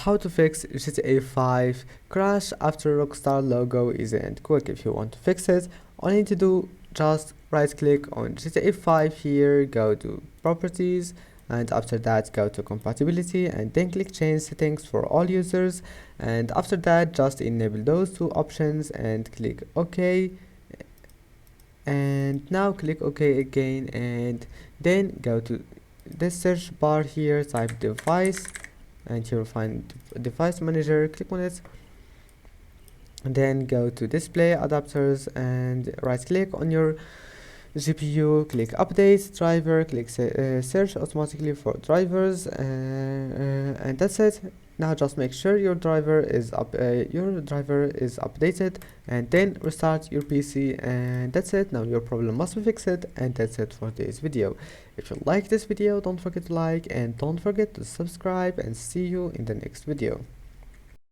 how to fix GTA 5 crash after Rockstar logo isn't quick. If you want to fix it, all you need to do, just right click on GTA 5 here, go to properties, and after that go to compatibility and then click change settings for all users, and after that just enable those two options and click OK, and now click OK again, and then go to this search bar here, type device, and you'll find device manager, click on it, and then go to display adapters and right click on your GPU, click update driver, click search automatically for drivers, and that's it. Now just make sure your driver is updated, and then restart your PC, and that's it. Now your problem must be fixed, and that's it for this video. If you like this video, don't forget to like and don't forget to subscribe, and see you in the next video.